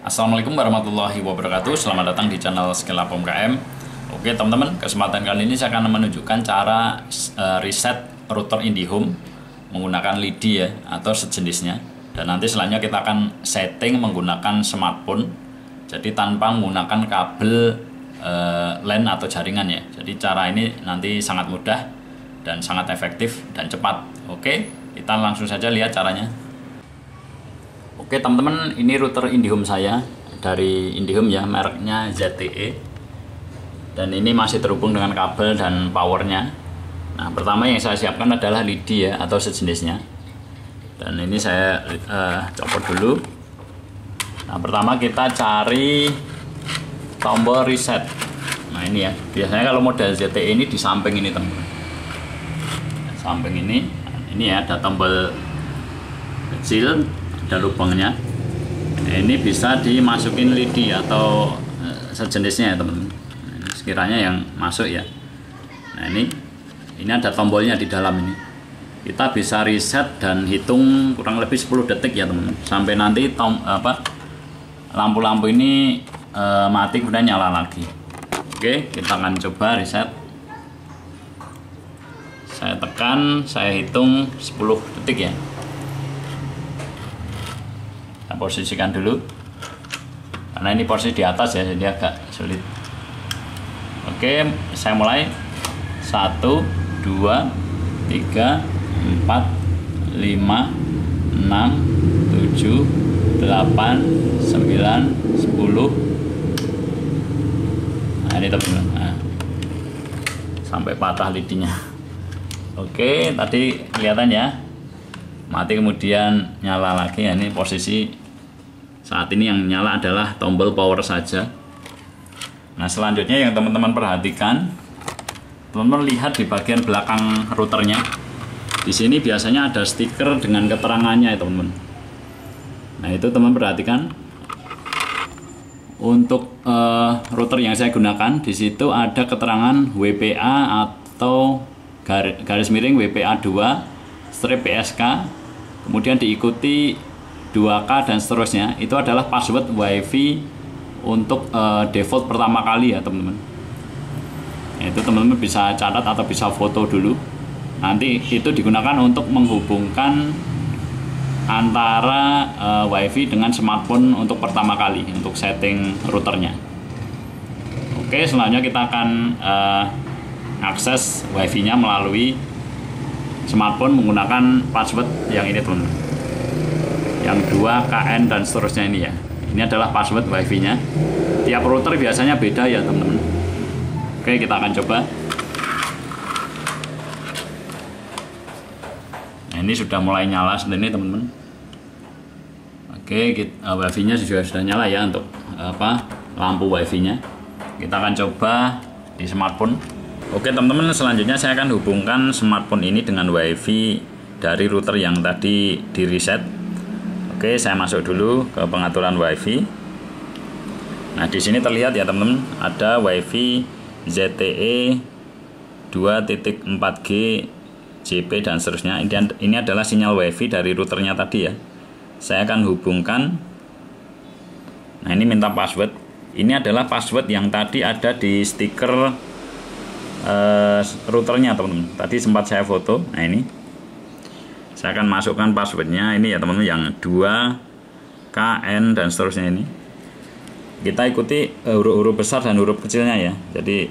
Assalamualaikum warahmatullahi wabarakatuh. Selamat datang di channel Skill Up UMKM. Oke teman-teman, kesempatan kali ini saya akan menunjukkan cara reset router IndiHome menggunakan LIDI ya, atau sejenisnya. Dan nanti selanjutnya kita akan setting menggunakan smartphone, jadi tanpa menggunakan kabel LAN atau jaringan ya. Jadi cara ini nanti sangat mudah dan sangat efektif dan cepat. Oke, kita langsung saja lihat caranya. Oke teman-teman, ini router IndiHome saya dari IndiHome ya, mereknya ZTE. Dan ini masih terhubung dengan kabel dan powernya. Nah, pertama yang saya siapkan adalah LIDI ya, atau sejenisnya. Dan ini saya copot dulu. Nah, pertama kita cari tombol reset. Nah ini ya, biasanya kalau model ZTE ini di samping ini teman-teman. Samping ini ya ada tombol kecil, ada lubangnya. Ini bisa dimasukin LIDI atau sejenisnya ya teman-teman. Sekiranya yang masuk ya. Nah ini ada tombolnya di dalam ini. Kita bisa reset dan hitung kurang lebih 10 detik ya teman-teman. Sampai nanti lampu-lampu ini mati kemudian nyala lagi. Oke, kita akan coba reset. Saya tekan, saya hitung 10 detik ya. Kita posisikan dulu karena ini posisi di atas ya, jadi agak sulit. Oke, saya mulai. 1 2 3 4 5 6 7 8 9 10 Nah ini teman-teman, nah, sampai patah lidinya. Oke, tadi kelihatan ya, mati kemudian nyala lagi ya. Ini posisi saat ini yang nyala adalah tombol power saja. Nah selanjutnya yang teman-teman perhatikan, teman-teman lihat di bagian belakang routernya. Di sini biasanya ada stiker dengan keterangannya ya teman-teman. Nah itu teman perhatikan. Untuk router yang saya gunakan, di situ ada keterangan WPA atau garis miring WPA 2 strip PSK, kemudian diikuti 2K dan seterusnya. Itu adalah password WiFi untuk default pertama kali ya teman-teman. Itu teman-teman bisa catat atau bisa foto dulu. Nanti itu digunakan untuk menghubungkan antara WiFi dengan smartphone untuk pertama kali, untuk setting routernya. Oke, selanjutnya kita akan akses WiFi-nya melalui smartphone menggunakan password yang ini teman-teman, yang 2KN dan seterusnya ini ya. Ini adalah password WiFi-nya. Tiap router biasanya beda ya teman-teman. Oke, kita akan coba. Nah, ini sudah mulai nyala seperti ini teman-teman. Oke, WiFi-nya juga sudah nyala ya untuk lampu WiFi-nya. Kita akan coba di smartphone. Oke teman-teman, selanjutnya saya akan hubungkan smartphone ini dengan WiFi dari router yang tadi di reset. Oke, saya masuk dulu ke pengaturan WiFi. Nah, di sini terlihat ya teman-teman, ada WiFi ZTE 2.4G JP dan seterusnya. Ini adalah sinyal WiFi dari routernya tadi ya. Saya akan hubungkan. Nah, ini minta password. Ini adalah password yang tadi ada di stiker routernya teman-teman. Tadi sempat saya foto. Nah, ini saya akan masukkan passwordnya ini ya teman-teman, yang 2KN dan seterusnya ini. Kita ikuti huruf-huruf besar dan huruf kecilnya ya. Jadi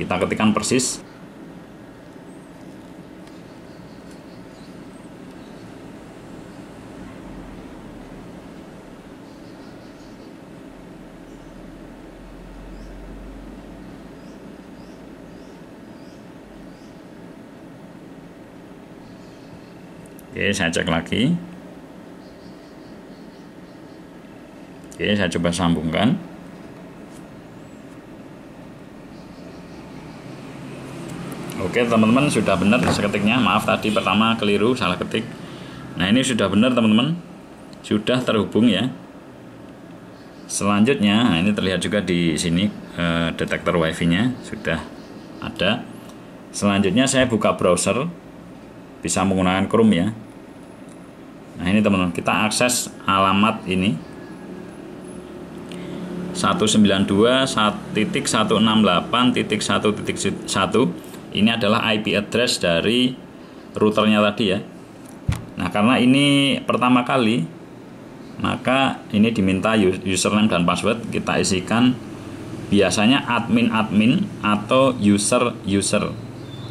kita ketikkan persis. Oke, saya cek lagi. Oke, saya coba sambungkan. Oke teman-teman, sudah benar seketiknya. Maaf tadi pertama keliru, salah ketik. Nah ini sudah benar teman-teman, sudah terhubung ya. Selanjutnya, nah ini terlihat juga di sini detektor WiFi-nya sudah ada. Selanjutnya saya buka browser, bisa menggunakan Chrome ya. Nah ini teman-teman, kita akses alamat ini. 192.168.1.1. Ini adalah IP address dari routernya tadi ya. Nah, karena ini pertama kali, maka ini diminta username dan password kita isikan biasanya admin atau user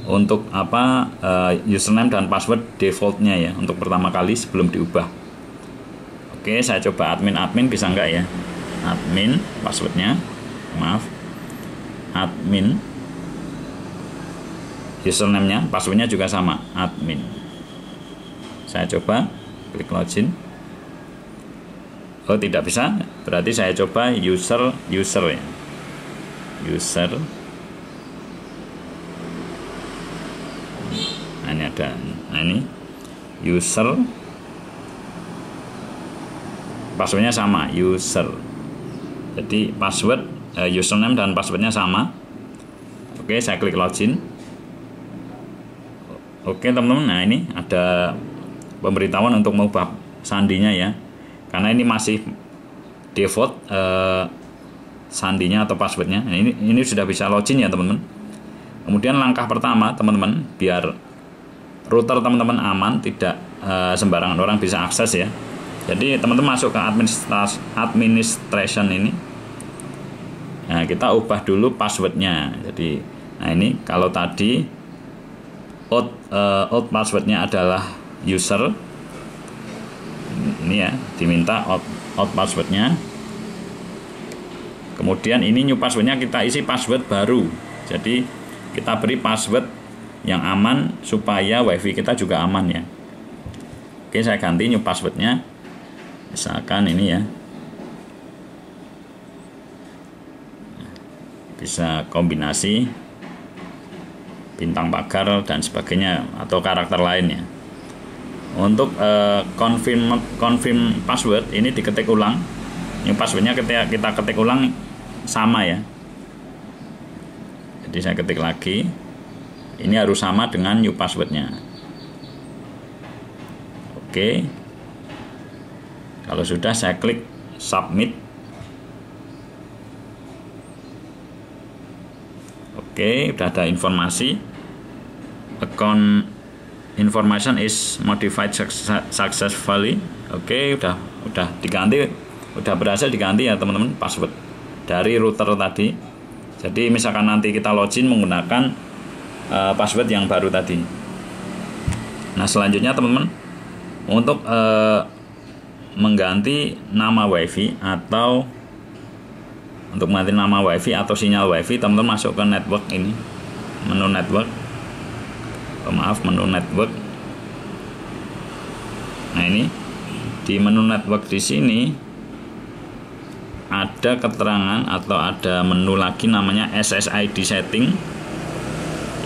untuk apa, username dan password defaultnya ya, untuk pertama kali sebelum diubah. Oke, saya coba admin bisa enggak ya, admin passwordnya, maaf, admin username-nya, passwordnya juga sama, admin. Saya coba klik login. Oh, tidak bisa, berarti saya coba user ya, user. Nah, ini ada, nah ini user, passwordnya sama, user. Jadi password, username dan passwordnya sama. Oke, saya klik login. Oke teman-teman, nah ini ada pemberitahuan untuk mengubah sandinya ya, karena ini masih default sandinya atau passwordnya. Nah, ini sudah bisa login ya teman-teman. Kemudian langkah pertama teman-teman, biar router teman-teman aman, tidak sembarangan orang bisa akses ya. Jadi teman-teman masuk ke administration ini. Nah, kita ubah dulu passwordnya. Jadi, nah ini kalau tadi old passwordnya adalah user, ini ya diminta old passwordnya. Kemudian ini new passwordnya kita isi password baru. Jadi kita beri password yang aman supaya wifi kita juga aman ya. Oke, saya ganti new passwordnya, misalkan ini ya, bisa kombinasi bintang pagar dan sebagainya atau karakter lainnya. Untuk confirm password ini diketik ulang. New passwordnya ketika kita ketik ulang sama ya. Jadi saya ketik lagi. Ini harus sama dengan new passwordnya. Oke. Kalau sudah, saya klik submit. Oke, udah ada informasi. Account information is modified successfully. Oke, udah diganti, udah berhasil diganti ya teman-teman password dari router tadi. Jadi misalkan nanti kita login menggunakan password yang baru tadi. Nah, selanjutnya teman-teman, untuk mengganti nama wifi atau sinyal wifi, teman-teman masuk ke network ini, menu network. Menu network. Nah, ini di menu network di sini ada keterangan atau ada menu lagi namanya SSID setting.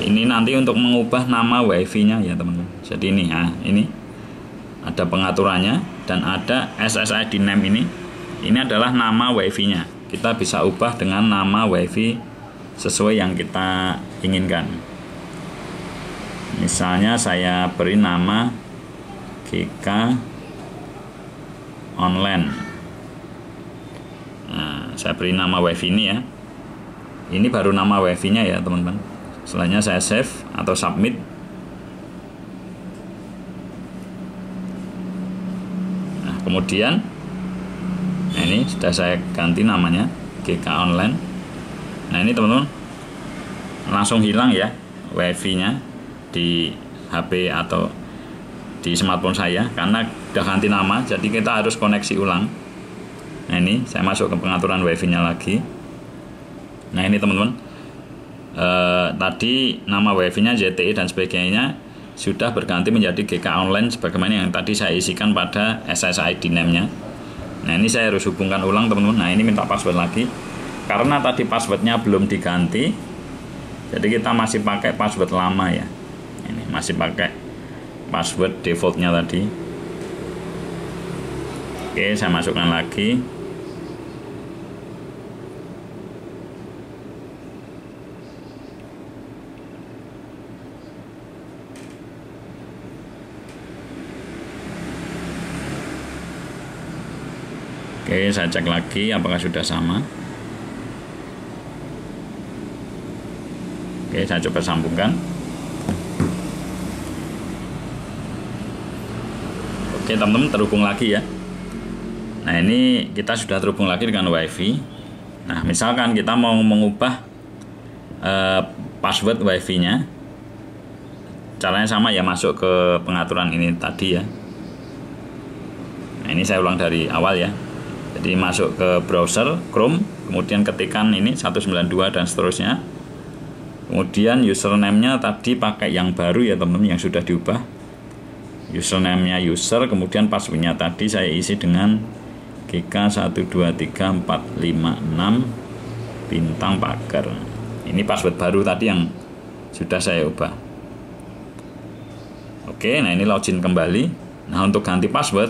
Ini nanti untuk mengubah nama wifi-nya ya teman-teman. Jadi ini, ini ada pengaturannya dan ada SSID name ini. Ini adalah nama wifi-nya. Kita bisa ubah dengan nama wifi sesuai yang kita inginkan. Misalnya saya beri nama GK Online. Nah, saya beri nama wifi ini ya. Ini baru nama wifi-nya ya teman-teman. Selanjutnya saya save atau submit. Nah, kemudian ini sudah saya ganti namanya GK Online. Nah, ini teman-teman langsung hilang ya wifi-nya di HP atau di smartphone saya karena sudah ganti nama. Jadi kita harus koneksi ulang. Nah, ini saya masuk ke pengaturan wifi-nya lagi. Nah, ini teman-teman, tadi nama wifi-nya ZTE dan sebagainya sudah berganti menjadi GK Online sebagaimana yang tadi saya isikan pada SSID name-nya. Nah, ini saya harus hubungkan ulang teman-teman. Nah, ini minta password lagi karena tadi passwordnya belum diganti, jadi kita masih pakai password lama ya. Ini masih pakai password defaultnya tadi. Oke, saya masukkan lagi. Oke, saya cek lagi apakah sudah sama. Oke, saya coba sambungkan. Oke teman-teman, terhubung lagi ya. Nah ini kita sudah terhubung lagi dengan WiFi. Nah misalkan kita mau mengubah password WiFi-nya, caranya sama ya, masuk ke pengaturan ini tadi ya. Nah ini saya ulang dari awal ya. Jadi masuk ke browser Chrome, kemudian ketikkan ini 192 dan seterusnya. Kemudian username-nya tadi pakai yang baru ya teman-teman, yang sudah diubah. Username-nya user, kemudian password-nya tadi saya isi dengan GK123456 bintang pagar. Ini password baru tadi yang sudah saya ubah. Oke, nah ini login kembali. Nah untuk ganti password,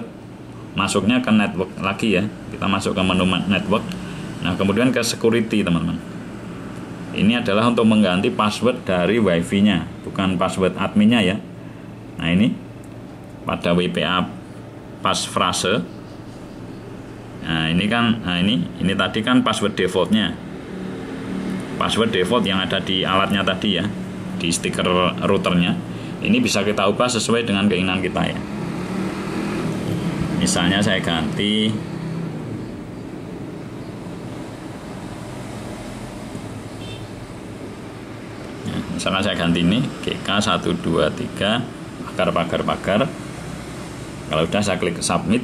masuknya ke network lagi ya. Kita masuk ke menu network. Nah kemudian ke security teman-teman. Ini adalah untuk mengganti password dari WiFi-nya, bukan password adminnya ya. Nah ini pada WPA passphrase. Nah ini kan, ini tadi kan password defaultnya, password default yang ada di alatnya tadi ya, di stiker routernya. Ini bisa kita ubah sesuai dengan keinginan kita ya. Misalnya saya ganti misalkan saya ganti ini GK123 pagar. Kalau udah saya klik submit.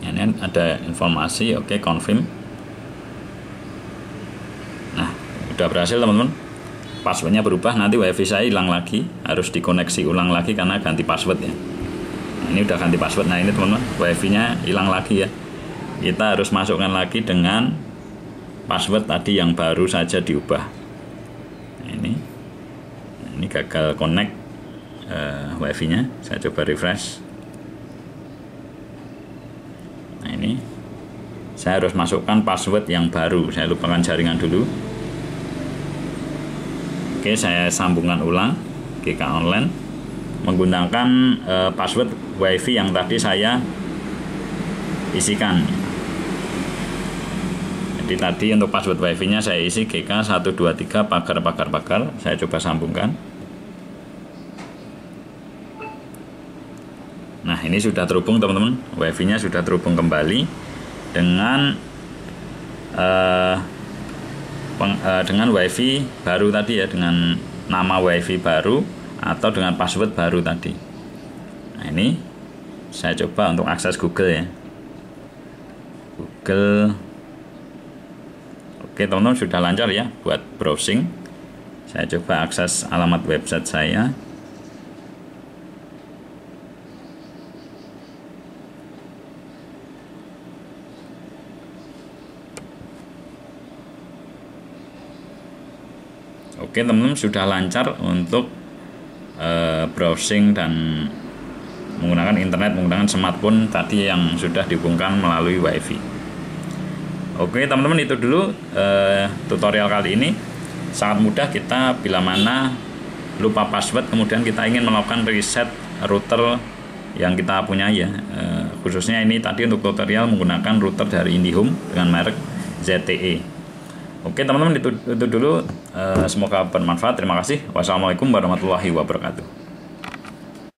Ini ada informasi, oke, confirm. Nah udah berhasil teman-teman, passwordnya berubah. Nanti WiFi saya hilang lagi, harus dikoneksi ulang lagi karena ganti password ya. Nah, ini udah ganti password. Nah ini teman-teman, WiFi nya hilang lagi ya. Kita harus masukkan lagi dengan password tadi yang baru saja diubah. Nah, ini gagal connect WiFi nya. Saya coba refresh. Nah ini saya harus masukkan password yang baru. Saya lupakan jaringan dulu. Oke, saya sambungkan ulang GK Online menggunakan password WiFi yang tadi saya isikan. Jadi tadi untuk password WiFi-nya saya isi GK123 pagar. Saya coba sambungkan. Nah ini sudah terhubung teman-teman, WiFi-nya sudah terhubung kembali dengan dengan WiFi baru tadi ya, dengan nama WiFi baru atau dengan password baru tadi. Nah ini saya coba untuk akses Google ya, Google. Oke teman-teman, sudah lancar ya buat browsing. Saya coba akses alamat website saya. Oke teman-teman, sudah lancar untuk browsing dan menggunakan internet, menggunakan smartphone tadi yang sudah dihubungkan melalui WiFi. Oke teman-teman, itu dulu tutorial kali ini. Sangat mudah kita bila mana lupa password, kemudian kita ingin melakukan reset router yang kita punya ya. Khususnya ini tadi untuk tutorial menggunakan router dari IndiHome dengan merek ZTE. Oke teman-teman, itu dulu. Semoga bermanfaat. Terima kasih. Wassalamualaikum warahmatullahi wabarakatuh.